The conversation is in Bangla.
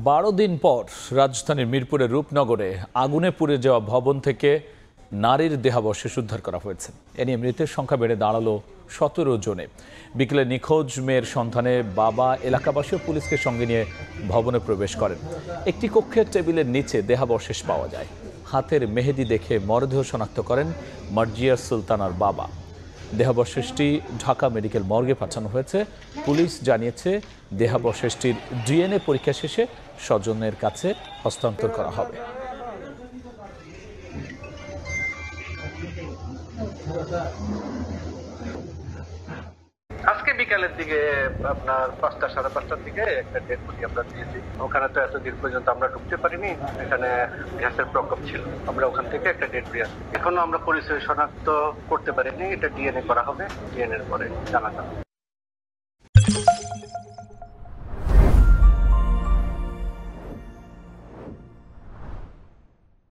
12 দিন পর রাজধানীর মিরপুরের রূপনগরে আগুনে পুড়ে যাওয়া ভবন থেকে নারীর দেহাবশেষ উদ্ধার করা হয়েছে। এ নিয়ে মৃতের সংখ্যা বেড়ে দাঁড়ালো 17 জনে। বিকেলে নিখোঁজ মেয়ের সন্ধানে বাবা, এলাকাবাসী ও পুলিশকে সঙ্গে নিয়ে ভবনে প্রবেশ করেন। একটি কক্ষের টেবিলের নিচে দেহাবশেষ পাওয়া যায়। হাতের মেহেদি দেখে মরদেহ শনাক্ত করেন মার্জিয়া সুলতানার বাবা। দেহাবশেষটি ঢাকা মেডিকেল মর্গে পাঠানো হয়েছে। পুলিশ জানিয়েছে দেহাবশেষটির ডিএনএ পরীক্ষা শেষে স্বজনের কাছে হস্তান্তর করা হবে। আজকে বিকালের দিকে আপনার 5টা সাড়ে 5টার দিকে একটা ডেড বডি আমরা দিয়েছি। ওখানে তো এতদিন পর্যন্ত আমরা ঢুকতে পারিনি, এখানে গ্যাসের প্রকোপ ছিল। আমরা ওখান থেকে একটা ডেড বডি আসছি। এখনো আমরা পরিচয় শনাক্ত করতে পারিনি, এটা ডিএনএ করা হবে, ডিএনএ পরে জানা যাবে।